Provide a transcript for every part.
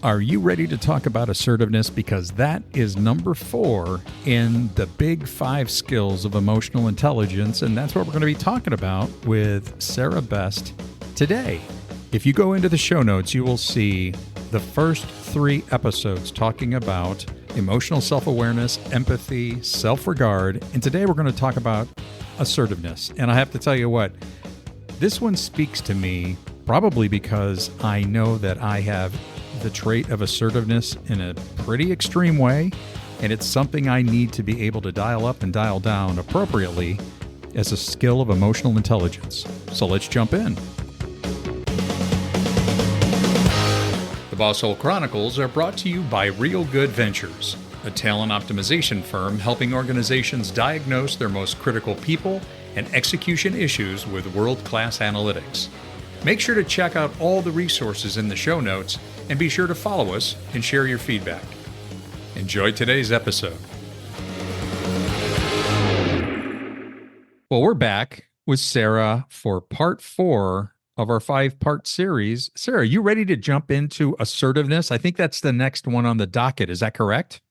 Are you ready to talk about assertiveness? Because that is number 4 in the big 5 skills of emotional intelligence. And that's what we're going to be talking about with Sara Best today. If you go into the show notes, you will see the first 3 episodes talking about emotional self-awareness, empathy, self-regard. And today we're going to talk about assertiveness. And I have to tell you what, this one speaks to me probably because I know that I have the trait of assertiveness in a pretty extreme way, and it's something I need to be able to dial up and dial down appropriately as a skill of emotional intelligence. So let's jump in. The Boss Hole Chronicles are brought to you by real.good.ventures, a talent optimization firm helping organizations diagnose their most critical people and execution issues with world-class analytics. Make sure to check out all the resources in the show notes and be sure to follow us and share your feedback. Enjoy today's episode. Well, we're back with Sara for part 4 of our 5-part series. Sara, you ready to jump into assertiveness? I think that's the next one on the docket. Is that correct?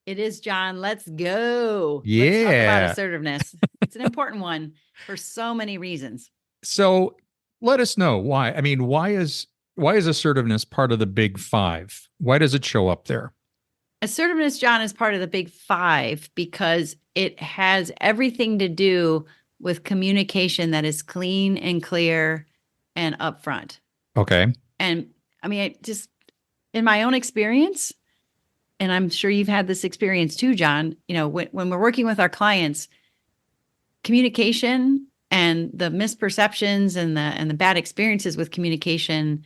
It is, John. Let's go. Yeah. Let's talk about assertiveness. It's an important one for so many reasons. So let us know why. I mean, why is assertiveness part of the big 5? Why does it show up there? Assertiveness, John, is part of the big 5 because it has everything to do with communication that is clean and clear and upfront. Okay. And I mean, in my own experience, and I'm sure you've had this experience too, John, when we're working with our clients, communication and the misperceptions and the bad experiences with communication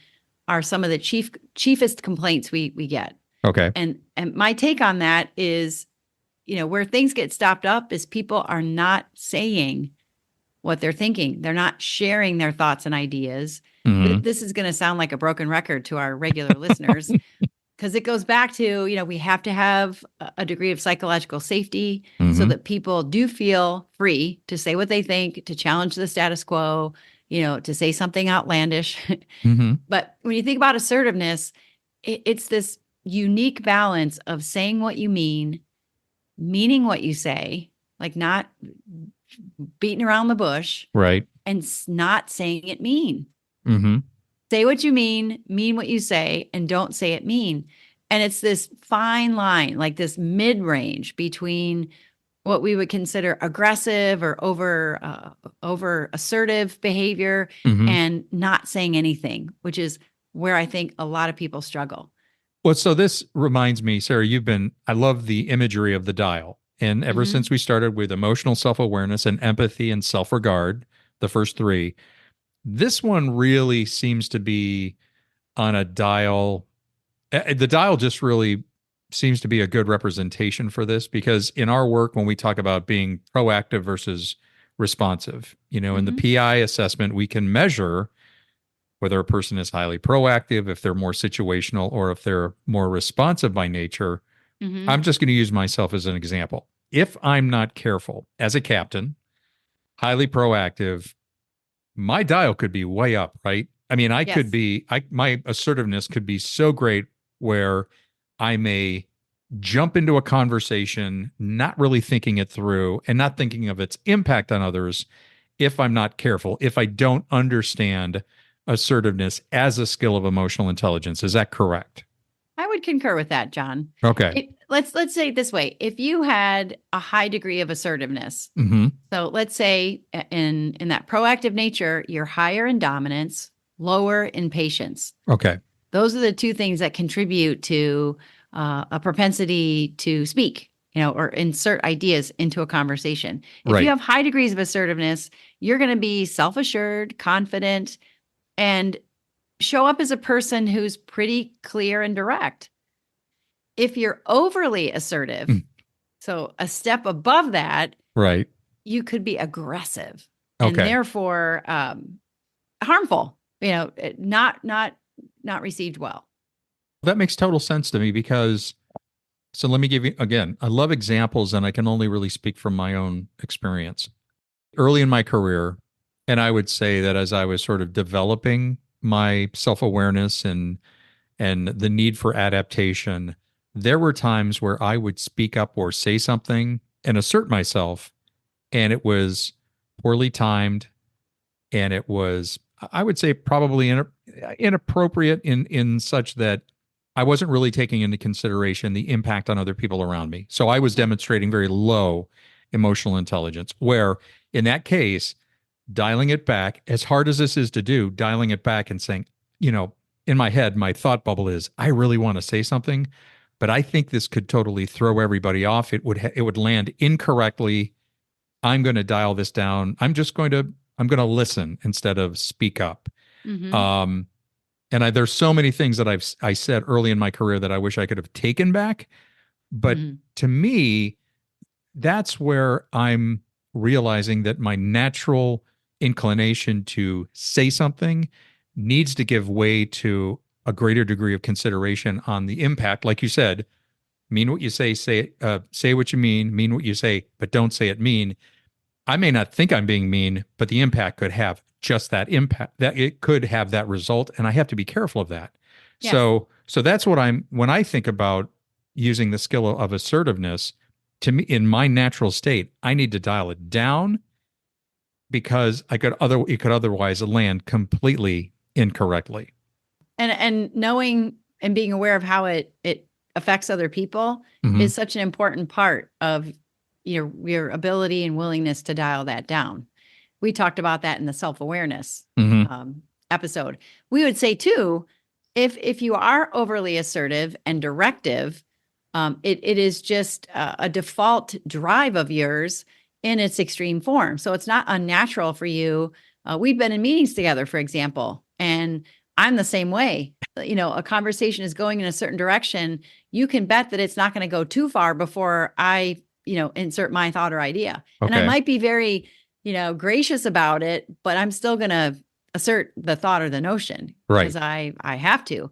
are some of the chiefest complaints we get. Okay. And my take on that is, where things get stopped up is people are not saying what they're thinking. They're not sharing their thoughts and ideas. Mm-hmm. This is going to sound like a broken record to our regular listeners because it goes back to, we have to have a degree of psychological safety so that people do feel free to say what they think, to challenge the status quo, to say something outlandish. Mm-hmm. But when you think about assertiveness, it's this unique balance of saying what you mean, meaning what you say, like not beating around the bush, Right. and not saying it mean. Mm-hmm. Say what you mean what you say, and don't say it mean. And it's this fine line, like this mid-range between what we would consider aggressive or over assertive behavior and not saying anything, which is where I think a lot of people struggle. Well, so this reminds me, Sara, I love the imagery of the dial. And ever since we started with emotional self-awareness and empathy and self-regard, the first 3, this one really seems to be on a dial. The dial just really seems to be a good representation for this, because in our work, when we talk about being proactive versus responsive, in the PI assessment, we can measure whether a person is highly proactive, if they're more situational, or if they're more responsive by nature. I'm just going to use myself as an example. If I'm not careful as a captain, highly proactive, my dial could be way up, right? I mean, my assertiveness could be so great where I may jump into a conversation, not really thinking it through and not thinking of its impact on others if I'm not careful, if I don't understand assertiveness as a skill of emotional intelligence. Is that correct? I would concur with that, John. Okay. Let's say it this way. If you had a high degree of assertiveness, so let's say in that proactive nature, you're higher in dominance, lower in patience. Okay. Those are the 2 things that contribute to a propensity to speak, or insert ideas into a conversation. If you have high degrees of assertiveness, you're going to be self-assured, confident, and show up as a person who's pretty clear and direct. If you're overly assertive, so a step above that, right, you could be aggressive and therefore harmful, not received well. That makes total sense to me because, so let me give you, again, I love examples and I can only really speak from my own experience. Early in my career, and I would say that as I was sort of developing my self-awareness and and the need for adaptation, there were times where I would speak up or say something and assert myself, and it was poorly timed, and it was, I would say, probably inappropriate in such that I wasn't really taking into consideration the impact on other people around me. So I was demonstrating very low emotional intelligence, where in that case, dialing it back, as hard as this is to do, dialing it back and saying, in my head, my thought bubble is, I really want to say something, but I think this could totally throw everybody off. It would land incorrectly. I'm going to dial this down. I'm going to listen instead of speak up. Mm-hmm. And there's so many things that I said early in my career that I wish I could have taken back. But Mm-hmm. to me, that's where I'm realizing that my natural inclination to say something needs to give way to a greater degree of consideration on the impact. Like you said, mean what you say what you mean what you say, but don't say it mean. I may not think I'm being mean, but the impact could have just that impact, that it could have that result. And I have to be careful of that. Yes. So that's what when I think about using the skill of assertiveness, to me, in my natural state, I need to dial it down because it could otherwise land completely incorrectly. And knowing and being aware of how it affects other people Mm-hmm. is such an important part of your ability and willingness to dial that down. We talked about that in the self-awareness Mm-hmm. Episode. We would say too, if you are overly assertive and directive, it is just a default drive of yours in its extreme form. So it's not unnatural for you. We've been in meetings together, for example, and I'm the same way. A conversation is going in a certain direction. You can bet that it's not going to go too far before I, insert my thought or idea. Okay. And I might be very, gracious about it, but I'm still going to assert the thought or the notion because I have to.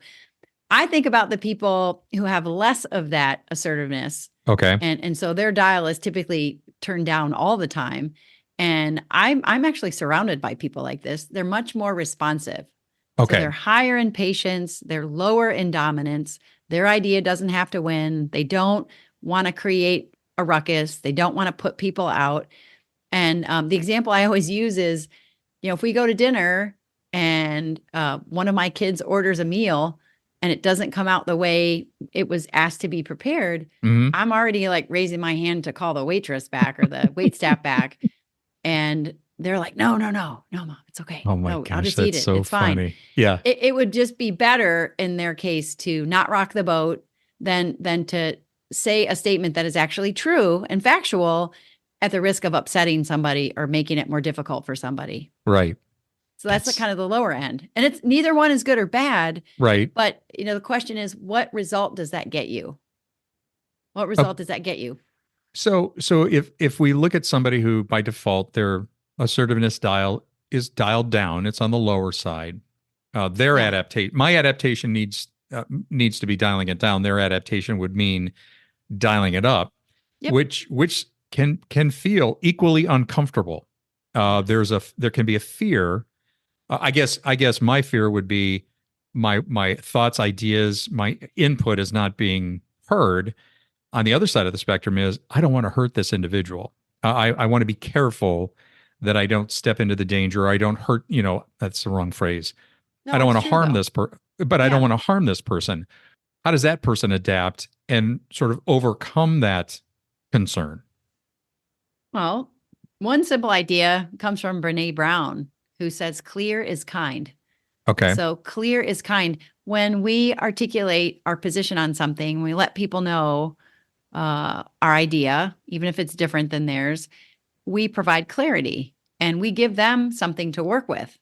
I think about the people who have less of that assertiveness. Okay. And so their dial is typically turned down all the time. And I'm actually surrounded by people like this. They're much more responsive. Okay. So they're higher in patience, they're lower in dominance. Their idea doesn't have to win. They don't want to create a ruckus. They don't want to put people out. And the example I always use is, if we go to dinner and one of my kids orders a meal and it doesn't come out the way it was asked to be prepared, Mm-hmm. I'm already like raising my hand to call the waitress back or the waitstaff back. And they're like, no, Mom, it's okay. Oh my no, gosh, I'll just that's eat it. so It's fine. funny. Yeah. It would just be better in their case to not rock the boat than to say a statement that is actually true and factual at the risk of upsetting somebody or making it more difficult for somebody. Right. So that's kind of the lower end. And it's neither one is good or bad. Right. But, the question is, what result does that get you? What result does that get you? So if we look at somebody who by default their assertiveness dial is dialed down, it's on the lower side. My adaptation needs to be dialing it down. Their adaptation would mean dialing it up, Yep. which can feel equally uncomfortable. There can be a fear. I guess my fear would be my thoughts, ideas, my input is not being heard. On the other side of the spectrum is I don't want to hurt this individual. I want to be careful that I don't step into the danger. I don't hurt, that's the wrong phrase. No, I don't want to harm though. this I don't want to harm this person. How does that person adapt and sort of overcome that concern? Well, one simple idea comes from Brene Brown, who says clear is kind. Okay. So clear is kind. When we articulate our position on something, we let people know our idea, even if it's different than theirs, we provide clarity and we give them something to work with.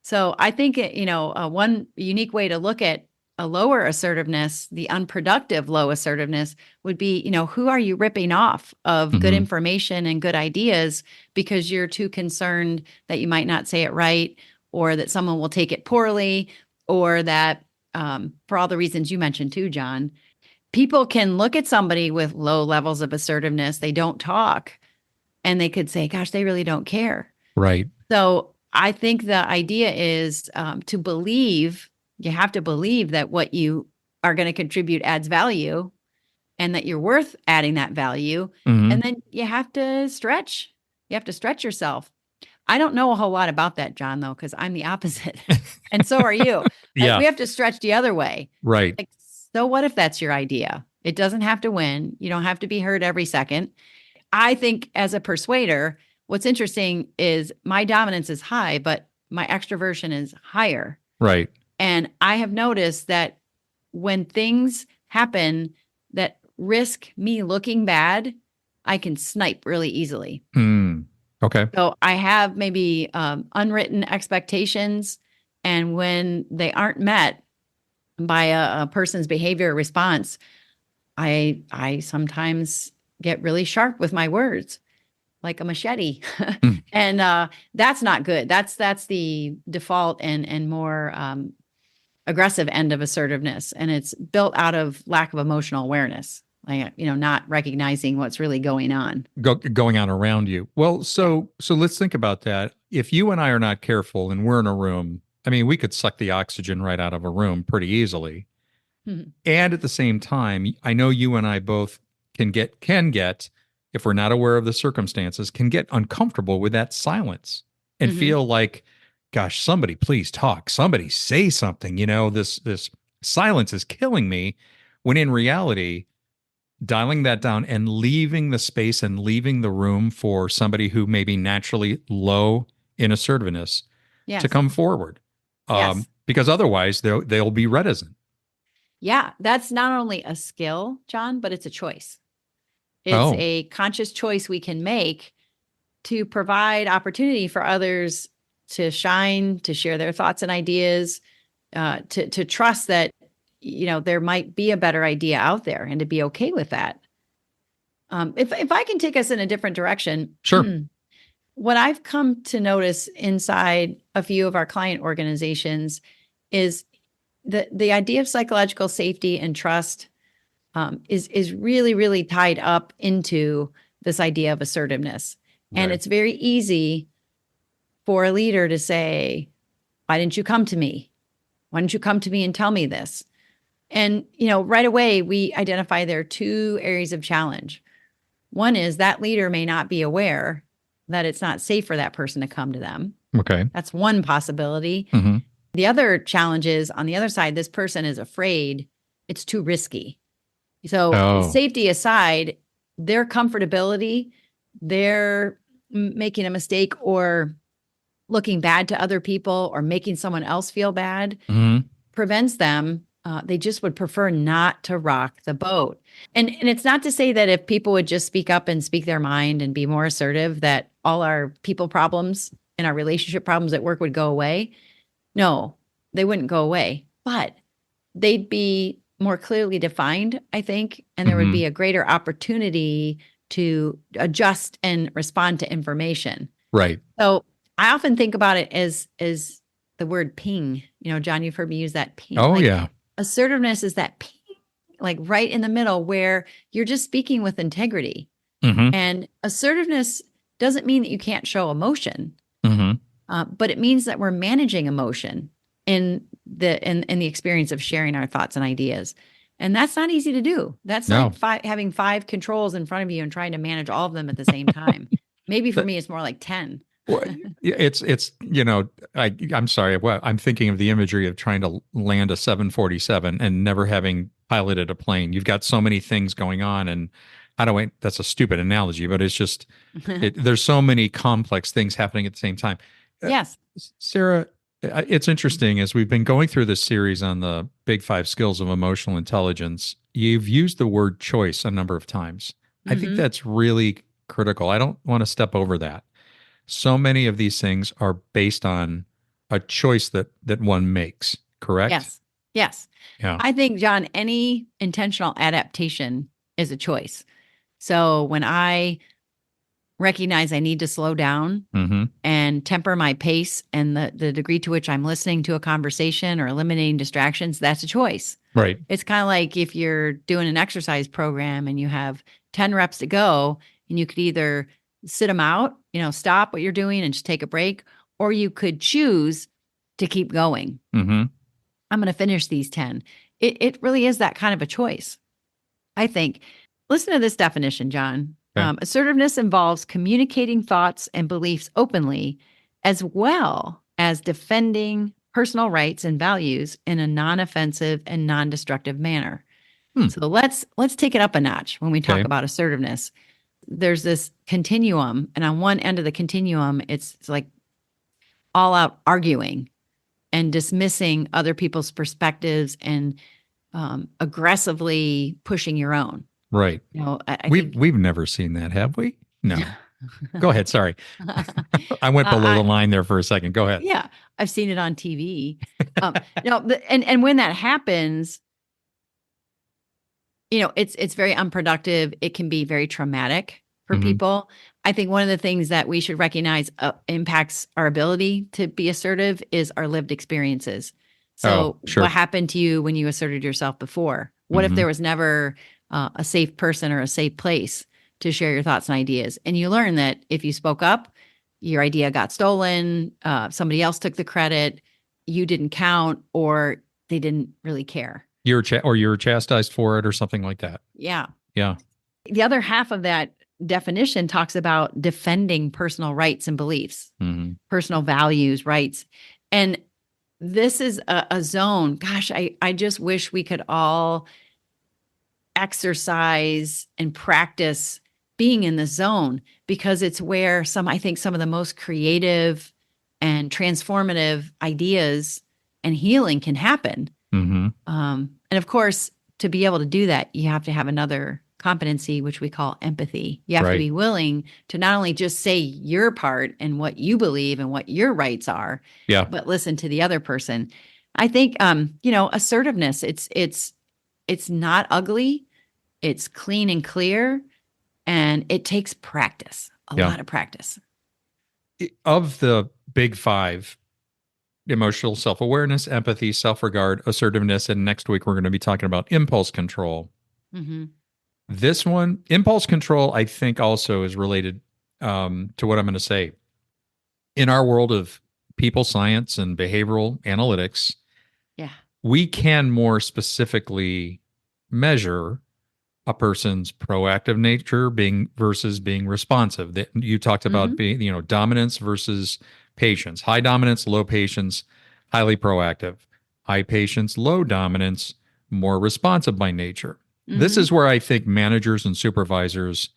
So I think, one unique way to look at a lower assertiveness, the unproductive low assertiveness would be, who are you ripping off of good information and good ideas because you're too concerned that you might not say it right or that someone will take it poorly or that for all the reasons you mentioned too, John, people can look at somebody with low levels of assertiveness, they don't talk, and they could say, gosh, they really don't care. Right. So I think the idea is to believe You have to believe that what you are going to contribute adds value and that you're worth adding that value. Mm-hmm. And then you have to stretch. You have to stretch yourself. I don't know a whole lot about that, John, though, because I'm the opposite. And so are you. Yeah. We have to stretch the other way. Right. Like, so what if that's your idea? It doesn't have to win. You don't have to be heard every second. I think as a persuader, what's interesting is my dominance is high, but my extroversion is higher. Right. And I have noticed that when things happen that risk me looking bad, I can snipe really easily. Okay. So I have maybe unwritten expectations. And when they aren't met by a person's behavior or response, I sometimes get really sharp with my words, like a machete. Mm. And that's not good. That's the default and more aggressive end of assertiveness. And it's built out of lack of emotional awareness, like, not recognizing what's really going on. Going on around you. Well, so let's think about that. If you and I are not careful and we're in a room, I mean, we could suck the oxygen right out of a room pretty easily. Mhm. And at the same time, I know you and I both can get, if we're not aware of the circumstances, can get uncomfortable with that silence and Mhm. feel like, gosh, somebody please talk. Somebody say something. This silence is killing me. When in reality, dialing that down and leaving the space and leaving the room for somebody who may be naturally low in assertiveness to Yes. come forward. Yes. Because otherwise they'll be reticent. Yeah, that's not only a skill, John, but it's a choice. It's Oh, a conscious choice we can make to provide opportunity for others to shine, to share their thoughts and ideas, to trust that there might be a better idea out there, and to be okay with that. If I can take us in a different direction, sure. what I've come to notice inside a few of our client organizations is the idea of psychological safety and trust is really, really tied up into this idea of assertiveness. And Okay. it's very easy for a leader to say, why didn't you come to me? Why didn't you come to me and tell me this? And, right away, we identify there are two areas of challenge. One is that leader may not be aware that it's not safe for that person to come to them. Okay. That's one possibility. Mm-hmm. The other challenge is on the other side, this person is afraid it's too risky. So, safety aside, their comfortability, their making a mistake or looking bad to other people or making someone else feel bad prevents them. They just would prefer not to rock the boat. And it's not to say that if people would just speak up and speak their mind and be more assertive, that all our people problems and our relationship problems at work would go away. No, they wouldn't go away, but they'd be more clearly defined, I think, and there would be a greater opportunity to adjust and respond to information. Right. So I often think about it as the word ping. John, you've heard me use that ping. Oh, yeah. Assertiveness is that ping, like right in the middle where you're just speaking with integrity. Mm-hmm. And assertiveness doesn't mean that you can't show emotion, Mm-hmm. but it means that we're managing emotion in the experience of sharing our thoughts and ideas. And that's not easy to do. That's No. like having 5 controls in front of you and trying to manage all of them at the same time. Maybe for me, it's more like 10. Well, it's I'm sorry. Well, I'm thinking of the imagery of trying to land a 747 and never having piloted a plane. You've got so many things going on, and that's a stupid analogy, but it's just there's so many complex things happening at the same time. Yes. Sara, it's interesting as we've been going through this series on the big 5 skills of emotional intelligence. You've used the word choice a number of times. I think that's really critical. I don't want to step over that. So many of these things are based on a choice that one makes, correct? Yes. Yes. Yeah. I think, John, any intentional adaptation is a choice. So when I recognize I need to slow down and temper my pace and the degree to which I'm listening to a conversation or eliminating distractions, that's a choice. Right. It's kind of like if you're doing an exercise program and you have 10 reps to go, and you could either sit them out, stop what you're doing and just take a break, or you could choose to keep going. I'm going to finish these 10. It really is that kind of a choice, I think. Listen to this definition, John. Okay. Assertiveness involves communicating thoughts and beliefs openly, as well as defending personal rights and values in a non-offensive and non-destructive manner. So let's take it up a notch when we talk Okay. about assertiveness. There's this continuum, and on one end of the continuum, it's like all out arguing and dismissing other people's perspectives and aggressively pushing your own. Right. You know, I We've think we've never seen that, have we? No. Go ahead. Sorry. I went below the line there for a second. Go ahead. yeah, I've seen it on TV. And when that happens, it's very unproductive. It can be very traumatic for Mhm. people. I think one of the things that we should recognize impacts our ability to be assertive is our lived experiences. Oh, So, sure. what happened to you when you asserted yourself before? What if Mhm. there was never a safe person or a safe place to share your thoughts and ideas? And you learn that if you spoke up, your idea got stolen, somebody else took the credit, you didn't count, or they didn't really care. You're chastised for it or something like that. Yeah. Yeah. The other half of that definition talks about defending personal rights and beliefs, Mhm. personal values, rights. And this is a zone. Gosh, I just wish we could all exercise and practice being in the zone, because it's where I think some of the most creative and transformative ideas and healing can happen. Mhm. And of course, to be able to do that, you have to have another competency, which we call empathy. You have to Right. be willing to not only just say your part and what you believe and what your rights are, Yeah. but listen to the other person. I think, assertiveness, it's not ugly. It's clean and clear, and it takes practice, a Yeah. lot of practice. Of the big five, emotional self-awareness, empathy, self-regard, assertiveness, and next week we're going to be talking about impulse control. Mm-hmm. This one, impulse control, I think also is related to what I'm going to say. In our world of people science and behavioral analytics, Yeah. we can more specifically measure a person's proactive nature versus being responsive. That you talked about being, dominance versus patience. High dominance, low patience, highly proactive. High patience, low dominance, more responsive by nature. This Mm-hmm. is where I think managers and supervisors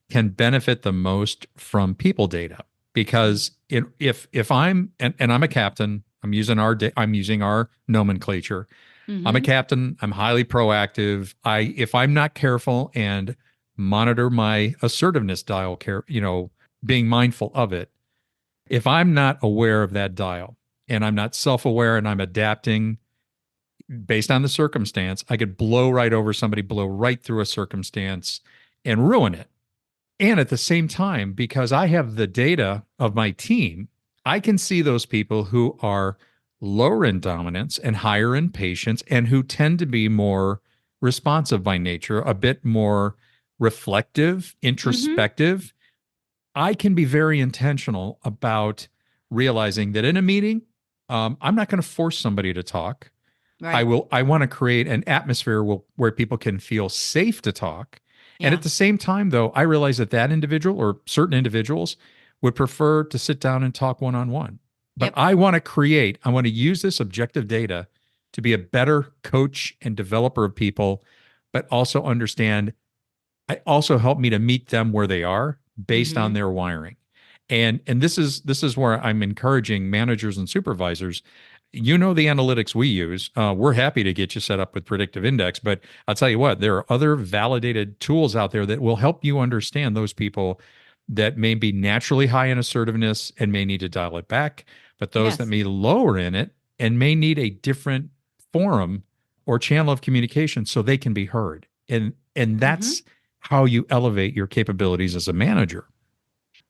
can benefit the most from people data, because if I'm and I'm a captain, I'm using our nomenclature. I'm a Mm-hmm. captain. I'm highly proactive. If I'm not careful and monitor my assertiveness dial being mindful of it. If I'm not aware of that dial and I'm not self-aware and I'm adapting based on the circumstance, I could blow right over somebody, blow right through a circumstance and ruin it. And at the same time, because I have the data of my team, I can see those people who are lower in dominance and higher in patience and who tend to be more responsive by nature, a bit more reflective, Mm-hmm. introspective. I can be very intentional about realizing that in a meeting, I'm not going to force somebody to talk. Right. I want to create an atmosphere where people can feel safe to talk. And Yeah. at the same time, though, I realize that individual or certain individuals would prefer to sit down and talk one on one. But Yep. I want to use this objective data to be a better coach and developer of people, but also understand, I also help me to meet them where they are based on Mm-hmm. their wiring. And this is where I'm encouraging managers and supervisors. The analytics we use. We're happy to get you set up with predictive index, but I'll tell you what, there are other validated tools out there that will help you understand those people that may be naturally high in assertiveness and may need to dial it back, but those that Yes. may lower in it and may need a different forum or channel of communication so they can be heard. And Mm-hmm. that's how you elevate your capabilities as a manager.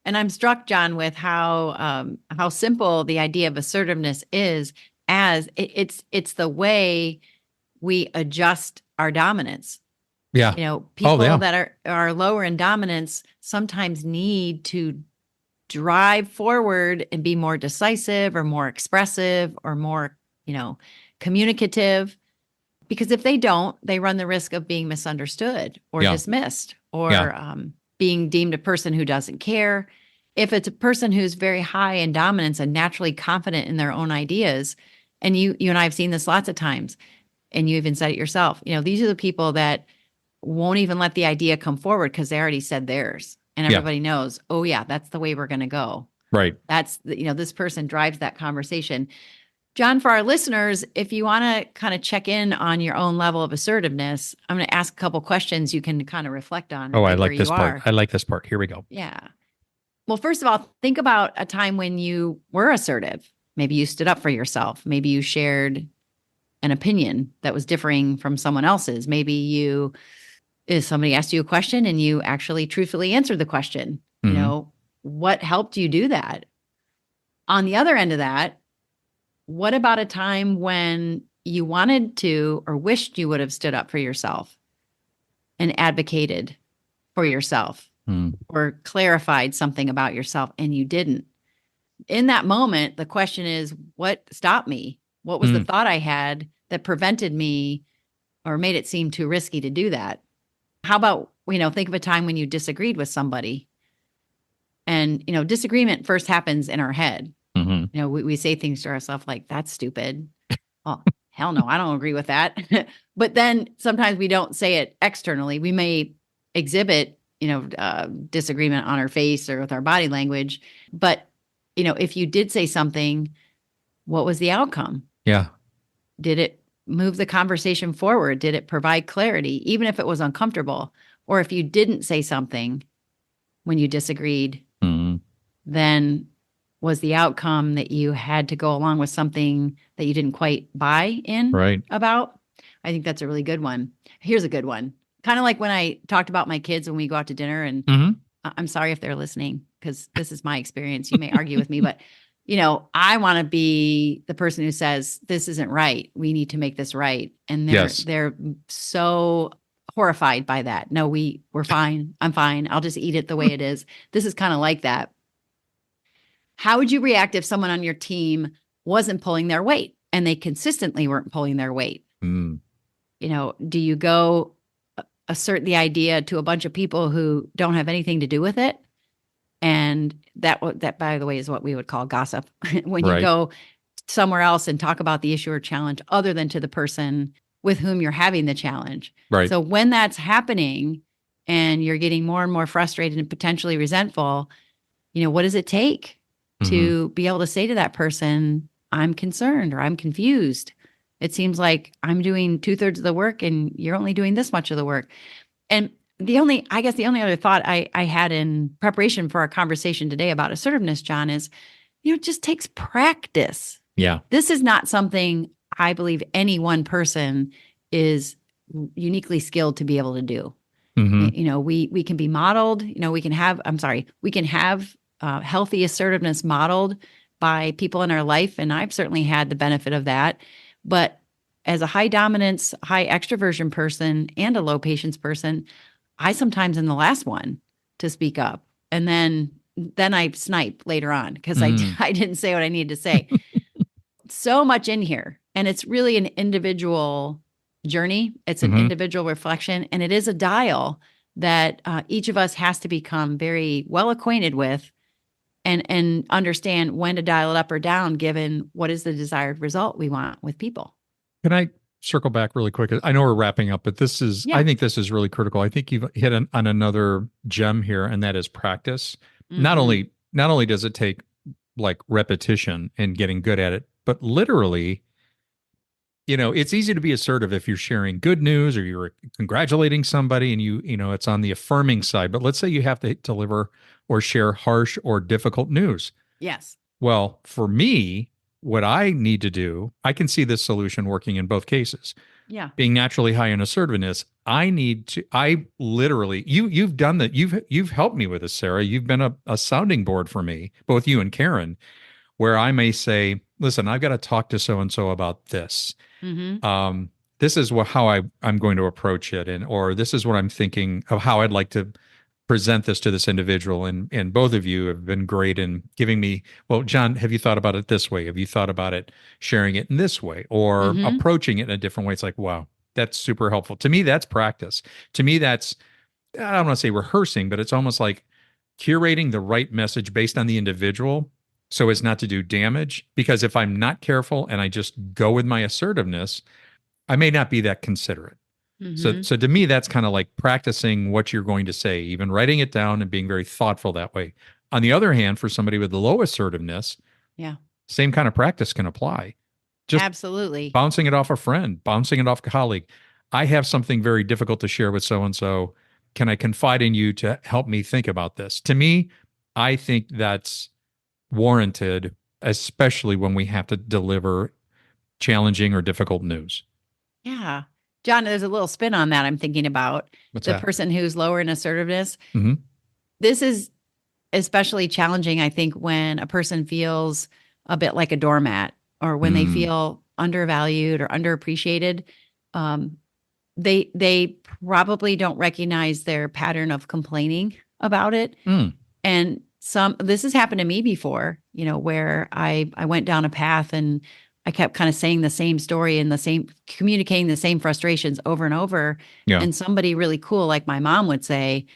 And I'm struck, John, with how simple the idea of assertiveness is. As it's the way we adjust our dominance. Yeah. Oh, People yeah. that are lower in dominance sometimes need to drive forward and be more decisive or more expressive or more communicative? Because if they don't, they run the risk of being misunderstood or Yeah. dismissed Yeah. or being deemed a person who doesn't care. If it's a person who's very high in dominance and naturally confident in their own ideas, and you and I have seen this lots of times, and you even said it yourself, these are the people that won't even let the idea come forward because they already said theirs. And Yeah. everybody knows, oh, yeah, that's the way we're going to go. Right. That's, this person drives that conversation. John, for our listeners, if you want to kind of check in on your own level of assertiveness, I'm going to ask a couple questions you can kind of reflect on Oh, and I think where like this you part. are. I like this part. Here we go. Yeah. Well, first of all, think about a time when you were assertive. Maybe you stood up for yourself. Maybe you shared an opinion that was differing from someone else's. Maybe if somebody asked you a question and you actually truthfully answered the question. Mhm. What helped you do that? On the other end of that, what about a time when you wanted to or wished you would have stood up for yourself and advocated for yourself Mm. or clarified something about yourself and you didn't? In that moment, the question is, what stopped me? What was the thought I had that prevented me or made it seem too risky to do that? How about, think of a time when you disagreed with somebody. And, disagreement first happens in our head. Mhm. We say things to ourselves like, that's stupid. Oh, hell no, I don't agree with that. But then sometimes we don't say it externally. We may exhibit, disagreement on our face or with our body language. But, if you did say something, what was the outcome? Yeah. Did it move the conversation forward? Did it provide clarity, even if it was uncomfortable? Or if you didn't say something when you disagreed, Mhm. then was the outcome that you had to go along with something that you didn't quite buy in Right. about? I think that's a really good one. Here's a good one. Kind of like when I talked about my kids when we go out to dinner, and Mhm. I'm sorry if they're listening because this is my experience. You may argue with me, but I want to be the person who says this isn't right. We need to make this right, and Yes. they're so horrified by that. No, we're fine. I'm fine. I'll just eat it the way it is. This is kind of like that. How would you react if someone on your team wasn't pulling their weight and they consistently weren't pulling their weight? Mm. Do you go assert the idea to a bunch of people who don't have anything to do with it? And that, by the way, is what we would call gossip. When you Right. go somewhere else and talk about the issue or challenge other than to the person with whom you're having the challenge. Right. So when that's happening and you're getting more and more frustrated and potentially resentful, what does it take to be able to say to that person, I'm concerned or I'm confused? It seems like I'm doing 2/3 of the work and you're only doing this much of the work. And the only other thought I had in preparation for our conversation today about assertiveness, John, is, it just takes practice. Yeah. This is not something I believe any one person is uniquely skilled to be able to do. Mhm. We can be modeled, we can have healthy assertiveness modeled by people in our life. And I've certainly had the benefit of that. But as a high dominance, high extroversion person and a low patience person, I sometimes am the last one to speak up. And then I snipe later on because Mm. I didn't say what I needed to say. So much in here. And it's really an individual journey. It's an Mhm. individual reflection. And it is a dial that each of us has to become very well acquainted with and understand when to dial it up or down, given what is the desired result we want with people. Can I circle back really quick? I know we're wrapping up, but I Yeah. think this is really critical. I think you've hit on another gem here, and that is practice. Mm-hmm. Not only does it take like repetition and getting good at it, but literally, it's easy to be assertive if you're sharing good news or you're congratulating somebody and it's on the affirming side. But let's say you have to deliver or share harsh or difficult news. Yes. Well, for me, what I need to do, I can see this solution working in both cases. Yeah. Being naturally high in assertiveness, I literally, you've done that. You've helped me with this, Sarah. You've been a sounding board for me, both you and Karen, where I may say, listen, I've got to talk to so-and-so about this. Mm-hmm. This is how I'm going to approach it. Or this is what I'm thinking of how I'd like to present this to this individual. And both of you have been great in giving me, well, John, have you thought about it this way? Have you thought about it sharing it in this way or Mm-hmm. approaching it in a different way? It's like, wow, that's super helpful. To me, that's practice. To me, that's, I don't want to say rehearsing, but it's almost like curating the right message based on the individual so as not to do damage. Because if I'm not careful and I just go with my assertiveness, I may not be that considerate. Mm-hmm. So to me, that's kind of like practicing what you're going to say, even writing it down and being very thoughtful that way. On the other hand, for somebody with low assertiveness, Yeah, same kind of practice can apply. Just absolutely. bouncing it off a friend, bouncing it off a colleague. I have something very difficult to share with so-and-so. Can I confide in you to help me think about this? To me, I think that's warranted, especially when we have to deliver challenging or difficult news. Yeah. John, there's a little spin on that I'm thinking about. What's the that? person who's lower in assertiveness. Mm-hmm. This is especially challenging, I think, when a person feels a bit like a doormat or when they feel undervalued or underappreciated. They probably don't recognize their pattern of complaining about it. And this has happened to me before, where I went down a path and I kept kind of saying the same story and communicating the same frustrations over and over. Yeah. And somebody really cool, like my mom would say,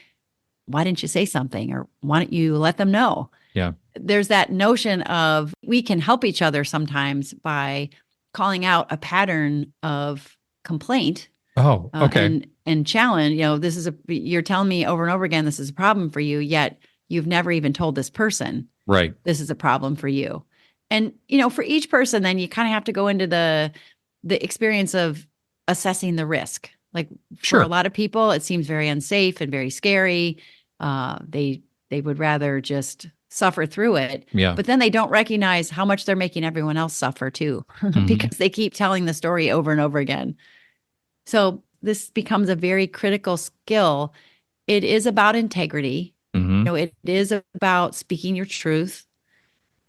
why didn't you say something? Or why don't you let them know? Yeah. There's that notion of we can help each other sometimes by calling out a pattern of complaint. Oh, okay. And challenge, you're telling me over and over again, this is a problem for you, yet you've never even told this person, right, this is a problem for you. And, for each person, then you kind of have to go into the experience of assessing the risk. Like for a lot of people, it seems very unsafe and very scary. They would rather just suffer through it. Yeah. But then they don't recognize how much they're making everyone else suffer too, because they keep telling the story over and over again. So this becomes a very critical skill. It is about integrity. It is about speaking your truth.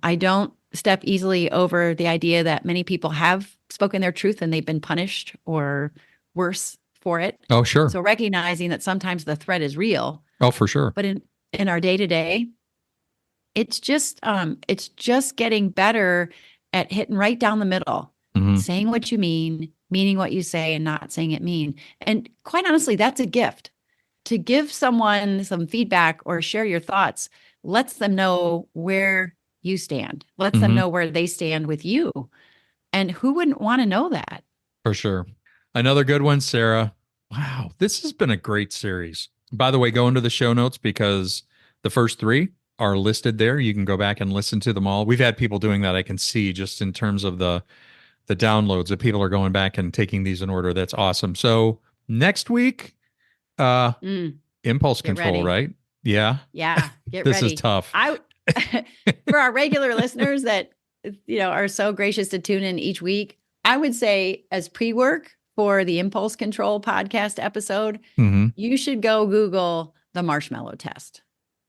I don't step easily over the idea that many people have spoken their truth and they've been punished or worse for it. Oh, sure. So recognizing that sometimes the threat is real. Oh, for sure. But in our day-to-day, it's just getting better at hitting right down the middle, saying what you mean, meaning what you say, and not saying it mean. And quite honestly, that's a gift. To give someone some feedback or share your thoughts lets them know where you stand, lets them know where they stand with you. And who wouldn't want to know that? For sure. Another good one, Sara. Wow, this has been a great series. By the way, go into the show notes because the first 3 are listed there. You can go back and listen to them all. We've had people doing that. I can see just in terms of the downloads that people are going back and taking these in order. That's awesome. So next week, impulse control, right? Yeah. Yeah. Get this ready. Is tough. For our regular listeners that are so gracious to tune in each week, I would say as pre-work for the impulse control podcast episode, you should go Google the marshmallow test.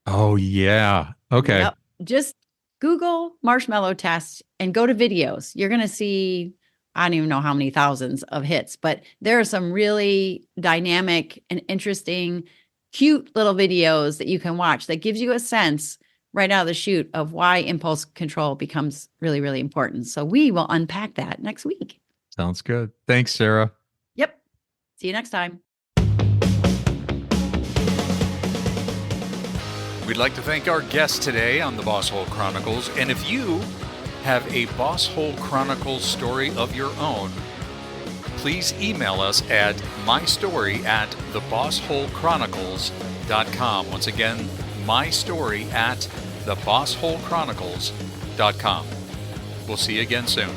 Oh yeah. Okay. Yep. Just Google marshmallow test and go to videos. You're going to see, I don't even know how many thousands of hits, but there are some really dynamic and interesting, cute little videos that you can watch that gives you a sense right out of the chute of why impulse control becomes really, really important. So we will unpack that next week. Sounds good. Thanks, Sara. Yep. See you next time. We'd like to thank our guest today on the Boss Hole Chronicles. And if you have a Boss Hole Chronicles story of your own, please email us at mystory@thebossholechronicles.com. Once again, mystory@thebossholechronicles.com. We'll see you again soon.